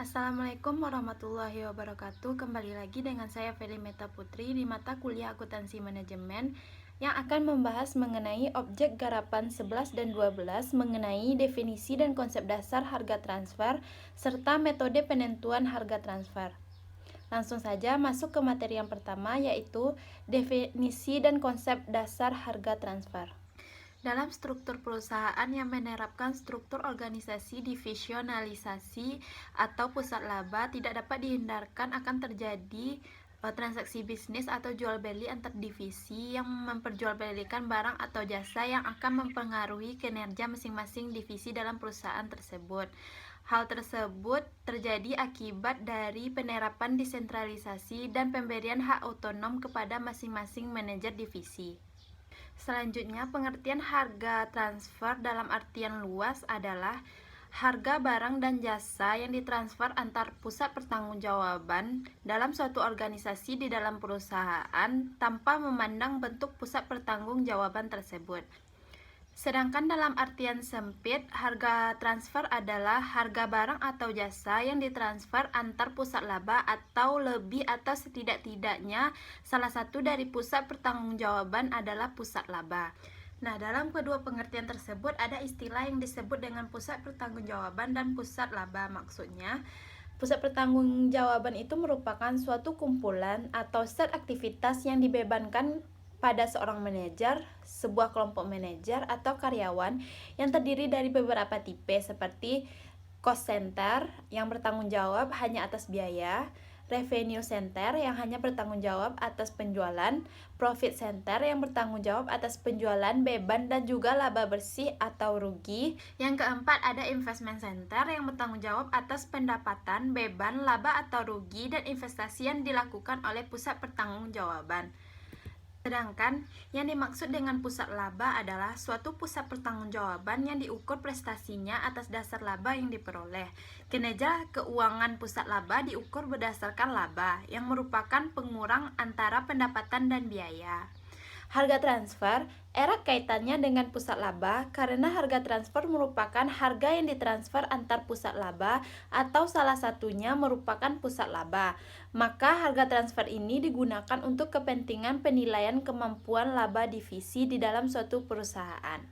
Assalamualaikum warahmatullahi wabarakatuh. Kembali lagi dengan saya Feli Meta Putri di mata kuliah Akuntansi Manajemen yang akan membahas mengenai objek garapan 11 dan 12 mengenai definisi dan konsep dasar harga transfer serta metode penentuan harga transfer. Langsung saja masuk ke materi yang pertama, yaitu definisi dan konsep dasar harga transfer. Dalam struktur perusahaan yang menerapkan struktur organisasi divisionalisasi atau pusat laba, tidak dapat dihindarkan akan terjadi transaksi bisnis atau jual beli antar divisi yang memperjualbelikan barang atau jasa yang akan mempengaruhi kinerja masing-masing divisi dalam perusahaan tersebut. Hal tersebut terjadi akibat dari penerapan desentralisasi dan pemberian hak otonom kepada masing-masing manajer divisi. Selanjutnya, pengertian harga transfer dalam artian luas adalah harga barang dan jasa yang ditransfer antar pusat pertanggungjawaban dalam suatu organisasi di dalam perusahaan tanpa memandang bentuk pusat pertanggungjawaban tersebut. Sedangkan dalam artian sempit, harga transfer adalah harga barang atau jasa yang ditransfer antar pusat laba atau lebih atau setidak-tidaknya salah satu dari pusat pertanggungjawaban adalah pusat laba. Nah, dalam kedua pengertian tersebut ada istilah yang disebut dengan pusat pertanggungjawaban dan pusat laba. Maksudnya, pusat pertanggungjawaban itu merupakan suatu kumpulan atau set aktivitas yang dibebankan pada seorang manajer, sebuah kelompok manajer atau karyawan yang terdiri dari beberapa tipe seperti cost center yang bertanggung jawab hanya atas biaya, revenue center yang hanya bertanggung jawab atas penjualan, profit center yang bertanggung jawab atas penjualan, beban dan juga laba bersih atau rugi. Yang keempat ada investment center yang bertanggung jawab atas pendapatan, beban, laba atau rugi dan investasi yang dilakukan oleh pusat pertanggungjawaban. Sedangkan yang dimaksud dengan pusat laba adalah suatu pusat pertanggungjawaban yang diukur prestasinya atas dasar laba yang diperoleh. Kinerja keuangan pusat laba diukur berdasarkan laba, yang merupakan pengurang antara pendapatan dan biaya. Harga transfer erat kaitannya dengan pusat laba karena harga transfer merupakan harga yang ditransfer antar pusat laba atau salah satunya merupakan pusat laba. Maka harga transfer ini digunakan untuk kepentingan penilaian kemampuan laba divisi di dalam suatu perusahaan.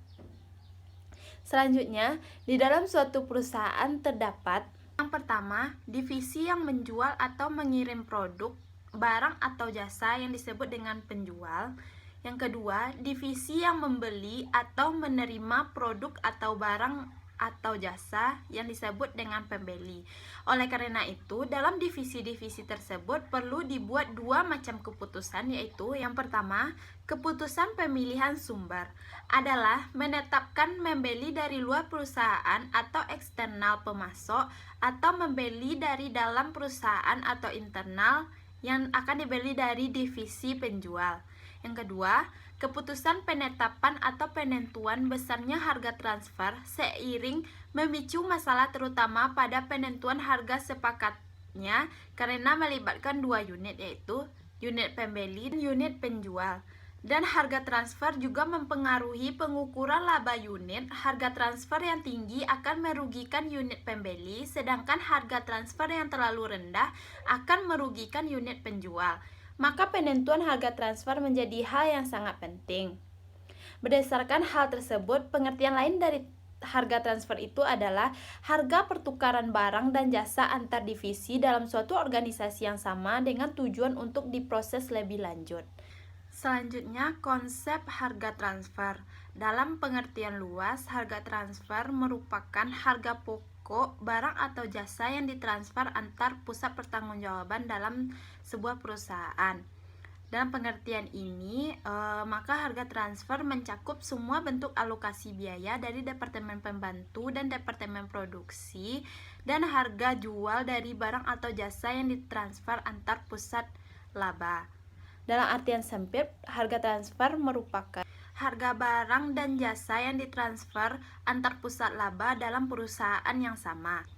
Selanjutnya, di dalam suatu perusahaan terdapat yang pertama, divisi yang menjual atau mengirim produk, barang atau jasa yang disebut dengan penjual. Yang kedua, divisi yang membeli atau menerima produk atau barang atau jasa yang disebut dengan pembeli. Oleh karena itu, dalam divisi-divisi tersebut perlu dibuat dua macam keputusan, yaitu yang pertama, keputusan pemilihan sumber adalah menetapkan membeli dari luar perusahaan atau eksternal pemasok atau membeli dari dalam perusahaan atau internal yang akan dibeli dari divisi penjual. Yang kedua, keputusan penetapan atau penentuan besarnya harga transfer seiring memicu masalah terutama pada penentuan harga sepakatnya karena melibatkan dua unit, yaitu unit pembeli dan unit penjual. Dan harga transfer juga mempengaruhi pengukuran laba unit. Harga transfer yang tinggi akan merugikan unit pembeli, sedangkan harga transfer yang terlalu rendah akan merugikan unit penjual. Maka penentuan harga transfer menjadi hal yang sangat penting. Berdasarkan hal tersebut, pengertian lain dari harga transfer itu adalah harga pertukaran barang dan jasa antar divisi dalam suatu organisasi yang sama dengan tujuan untuk diproses lebih lanjut. Selanjutnya, konsep harga transfer. Dalam pengertian luas, harga transfer merupakan harga pokok barang atau jasa yang ditransfer antar pusat pertanggungjawaban dalam sebuah perusahaan. Dalam pengertian ini, maka harga transfer mencakup semua bentuk alokasi biaya dari departemen pembantu dan departemen produksi dan harga jual dari barang atau jasa yang ditransfer antar pusat laba. Dalam artian sempit, harga transfer merupakan harga barang dan jasa yang ditransfer antar pusat laba dalam perusahaan yang sama.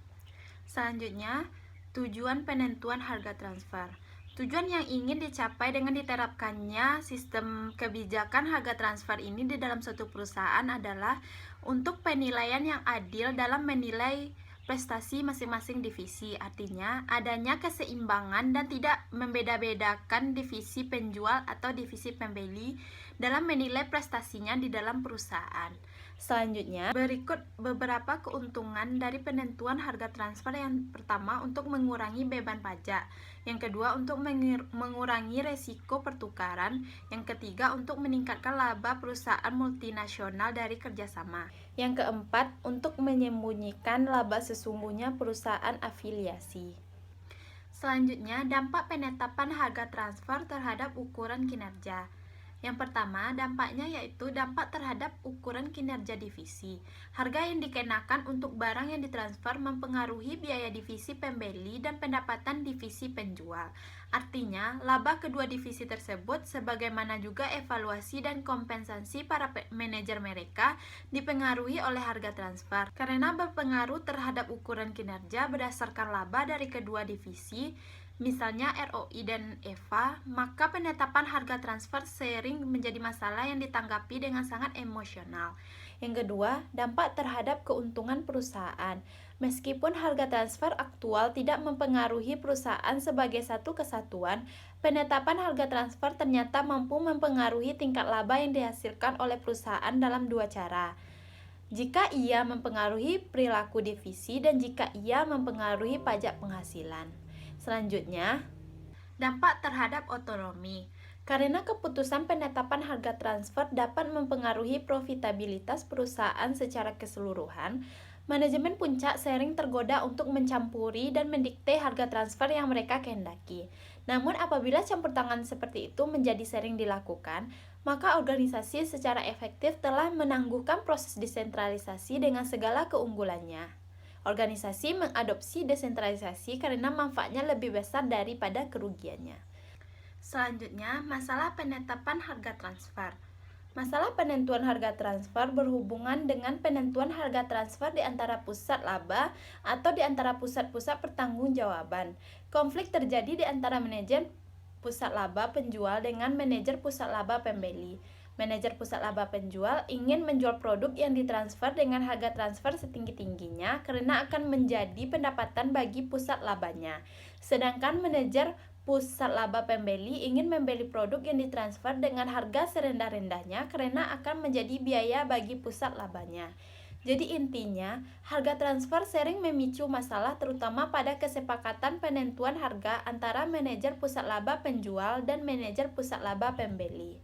Selanjutnya, tujuan penentuan harga transfer. Tujuan yang ingin dicapai dengan diterapkannya sistem kebijakan harga transfer ini di dalam suatu perusahaan adalah untuk penilaian yang adil dalam menilai prestasi masing-masing divisi. Artinya, adanya keseimbangan dan tidak membeda-bedakan divisi penjual atau divisi pembeli dalam menilai prestasinya di dalam perusahaan. Selanjutnya, berikut beberapa keuntungan dari penentuan harga transfer. Yang pertama, untuk mengurangi beban pajak. Yang kedua, untuk mengurangi resiko pertukaran. Yang ketiga, untuk meningkatkan laba perusahaan multinasional dari kerjasama. Yang keempat, untuk menyembunyikan laba sesungguhnya perusahaan afiliasi. Selanjutnya, dampak penetapan harga transfer terhadap ukuran kinerja. Yang pertama, dampaknya yaitu dampak terhadap ukuran kinerja divisi. Harga yang dikenakan untuk barang yang ditransfer mempengaruhi biaya divisi pembeli dan pendapatan divisi penjual. Artinya, laba kedua divisi tersebut sebagaimana juga evaluasi dan kompensasi para manajer mereka dipengaruhi oleh harga transfer. Karena berpengaruh terhadap ukuran kinerja berdasarkan laba dari kedua divisi, misalnya ROI dan EVA, maka penetapan harga transfer sering menjadi masalah yang ditanggapi dengan sangat emosional. Yang kedua, dampak terhadap keuntungan perusahaan. Meskipun harga transfer aktual tidak mempengaruhi perusahaan sebagai satu kesatuan, penetapan harga transfer ternyata mampu mempengaruhi tingkat laba yang dihasilkan oleh perusahaan dalam dua cara. Jika ia mempengaruhi perilaku divisi dan jika ia mempengaruhi pajak penghasilan. Selanjutnya, dampak terhadap otonomi. Karena keputusan penetapan harga transfer dapat mempengaruhi profitabilitas perusahaan secara keseluruhan, manajemen puncak sering tergoda untuk mencampuri dan mendikte harga transfer yang mereka kehendaki. Namun apabila campur tangan seperti itu menjadi sering dilakukan, maka organisasi secara efektif telah menangguhkan proses desentralisasi dengan segala keunggulannya. Organisasi mengadopsi desentralisasi karena manfaatnya lebih besar daripada kerugiannya. Selanjutnya, masalah penetapan harga transfer. Masalah penentuan harga transfer berhubungan dengan penentuan harga transfer di antara pusat laba atau di antara pusat-pusat pertanggungjawaban. Konflik terjadi di antara manajer pusat laba penjual dengan manajer pusat laba pembeli. Manajer pusat laba penjual ingin menjual produk yang ditransfer dengan harga transfer setinggi-tingginya karena akan menjadi pendapatan bagi pusat labanya. Sedangkan manajer pusat laba pembeli ingin membeli produk yang ditransfer dengan harga serendah-rendahnya karena akan menjadi biaya bagi pusat labanya. Jadi intinya, harga transfer sering memicu masalah terutama pada kesepakatan penentuan harga antara manajer pusat laba penjual dan manajer pusat laba pembeli.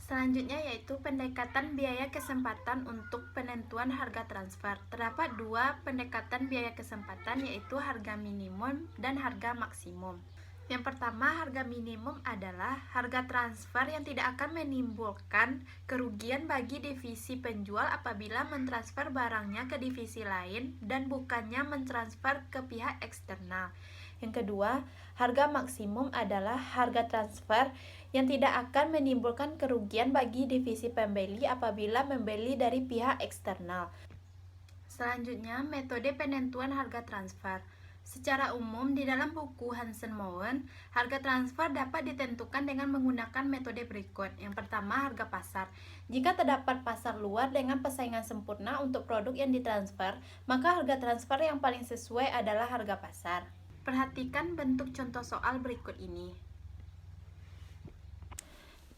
Selanjutnya yaitu pendekatan biaya kesempatan untuk penentuan harga transfer. Terdapat dua pendekatan biaya kesempatan yaitu harga minimum dan harga maksimum. Yang pertama, harga minimum adalah harga transfer yang tidak akan menimbulkan kerugian bagi divisi penjual apabila mentransfer barangnya ke divisi lain dan bukannya mentransfer ke pihak eksternal. Yang kedua, harga maksimum adalah harga transfer yang tidak akan menimbulkan kerugian bagi divisi pembeli apabila membeli dari pihak eksternal. Selanjutnya, metode penentuan harga transfer. Secara umum, di dalam buku Hansen Moen, harga transfer dapat ditentukan dengan menggunakan metode berikut. Yang pertama, harga pasar. Jika terdapat pasar luar dengan persaingan sempurna untuk produk yang ditransfer, maka harga transfer yang paling sesuai adalah harga pasar. Perhatikan bentuk contoh soal berikut ini.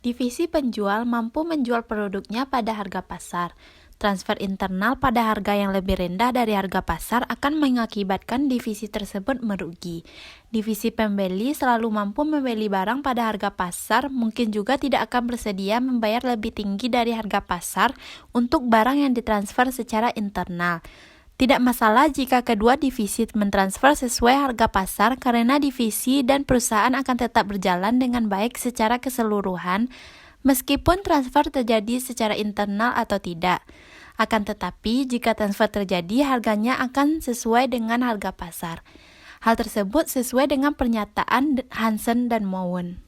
Divisi penjual mampu menjual produknya pada harga pasar. Transfer internal pada harga yang lebih rendah dari harga pasar akan mengakibatkan divisi tersebut merugi. Divisi pembeli selalu mampu membeli barang pada harga pasar, mungkin juga tidak akan bersedia membayar lebih tinggi dari harga pasar untuk barang yang ditransfer secara internal. Tidak masalah jika kedua divisi mentransfer sesuai harga pasar karena divisi dan perusahaan akan tetap berjalan dengan baik secara keseluruhan meskipun transfer terjadi secara internal atau tidak. Akan tetapi jika transfer terjadi harganya akan sesuai dengan harga pasar. Hal tersebut sesuai dengan pernyataan Hansen dan Moen.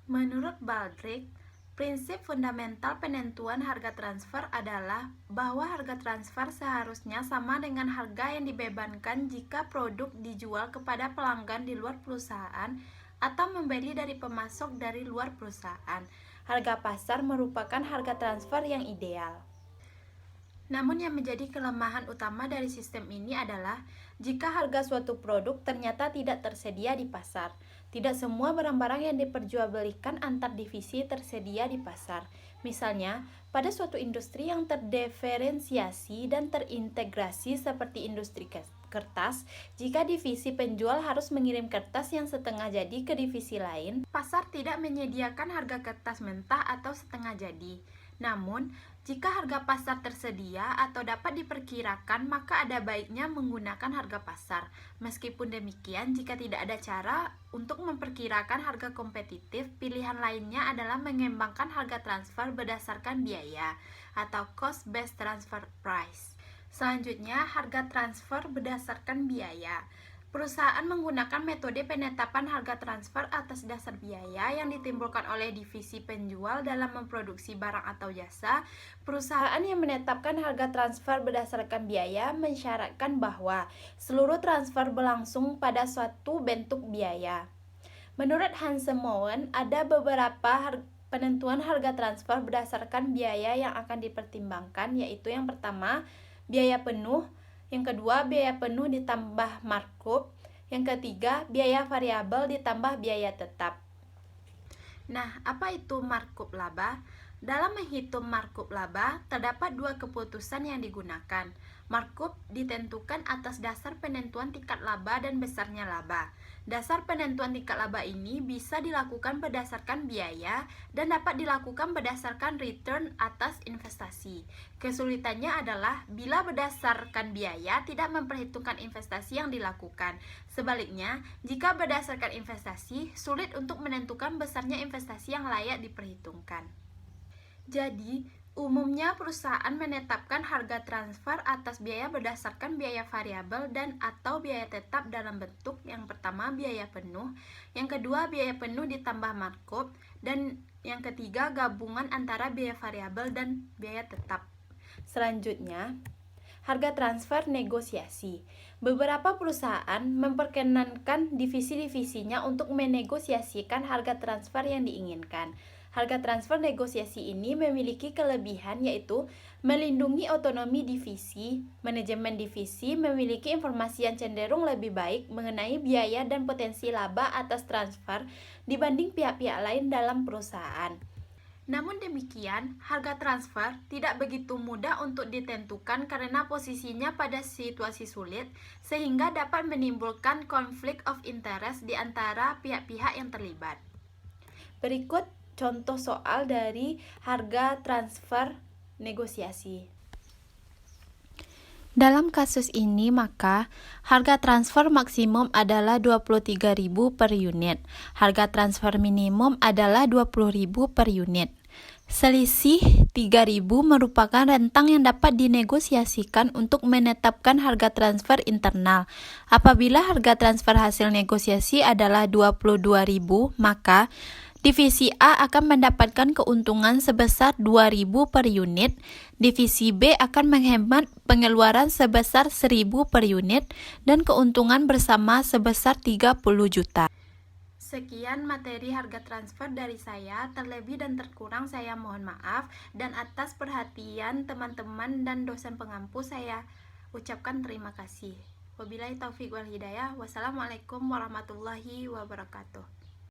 Menurut Baldrich, prinsip fundamental penentuan harga transfer adalah bahwa harga transfer seharusnya sama dengan harga yang dibebankan jika produk dijual kepada pelanggan di luar perusahaan atau membeli dari pemasok dari luar perusahaan. Harga pasar merupakan harga transfer yang ideal. Namun yang menjadi kelemahan utama dari sistem ini adalah jika harga suatu produk ternyata tidak tersedia di pasar. Tidak semua barang-barang yang diperjualbelikan antar divisi tersedia di pasar. Misalnya, pada suatu industri yang terdiferensiasi dan terintegrasi seperti industri kertas, jika divisi penjual harus mengirim kertas yang setengah jadi ke divisi lain, pasar tidak menyediakan harga kertas mentah atau setengah jadi. Namun, jika harga pasar tersedia atau dapat diperkirakan, maka ada baiknya menggunakan harga pasar. Meskipun demikian, jika tidak ada cara untuk memperkirakan harga kompetitif, pilihan lainnya adalah mengembangkan harga transfer berdasarkan biaya atau cost based transfer price. Selanjutnya, harga transfer berdasarkan biaya. Perusahaan menggunakan metode penetapan harga transfer atas dasar biaya yang ditimbulkan oleh divisi penjual dalam memproduksi barang atau jasa. Perusahaan yang menetapkan harga transfer berdasarkan biaya mensyaratkan bahwa seluruh transfer berlangsung pada suatu bentuk biaya. Menurut Hansemoen, ada beberapa penentuan harga transfer berdasarkan biaya yang akan dipertimbangkan, yaitu yang pertama, biaya penuh. Yang kedua, biaya penuh ditambah markup. Yang ketiga, biaya variabel ditambah biaya tetap. Nah, apa itu markup laba? Dalam menghitung markup laba, terdapat dua keputusan yang digunakan. Markup ditentukan atas dasar penentuan tingkat laba dan besarnya laba. Dasar penentuan tingkat laba ini bisa dilakukan berdasarkan biaya dan dapat dilakukan berdasarkan return atas investasi. Kesulitannya adalah bila berdasarkan biaya tidak memperhitungkan investasi yang dilakukan. Sebaliknya, jika berdasarkan investasi, sulit untuk menentukan besarnya investasi yang layak diperhitungkan. Jadi, umumnya perusahaan menetapkan harga transfer atas biaya berdasarkan biaya variabel dan atau biaya tetap dalam bentuk yang pertama biaya penuh, yang kedua biaya penuh ditambah markup, dan yang ketiga gabungan antara biaya variabel dan biaya tetap. Selanjutnya, harga transfer negosiasi. Beberapa perusahaan memperkenankan divisi-divisinya untuk menegosiasikan harga transfer yang diinginkan. Harga transfer negosiasi ini memiliki kelebihan yaitu melindungi otonomi divisi. Manajemen divisi memiliki informasi yang cenderung lebih baik mengenai biaya dan potensi laba atas transfer dibanding pihak-pihak lain dalam perusahaan. Namun demikian, harga transfer tidak begitu mudah untuk ditentukan karena posisinya pada situasi sulit, sehingga dapat menimbulkan konflik of interest di antara pihak-pihak yang terlibat. Berikut contoh soal dari harga transfer negosiasi. Dalam kasus ini maka harga transfer maksimum adalah 23.000 per unit. Harga transfer minimum adalah 20.000 per unit. Selisih 3.000 merupakan rentang yang dapat dinegosiasikan untuk menetapkan harga transfer internal. Apabila harga transfer hasil negosiasi adalah 22.000, maka Divisi A akan mendapatkan keuntungan sebesar 2.000 per unit, Divisi B akan menghemat pengeluaran sebesar 1.000 per unit, dan keuntungan bersama sebesar 30 juta. Sekian materi harga transfer dari saya, terlebih dan terkurang saya mohon maaf, dan atas perhatian teman-teman dan dosen pengampu saya ucapkan terima kasih. Wabillahi taufiq wal hidayah. Wassalamualaikum warahmatullahi wabarakatuh.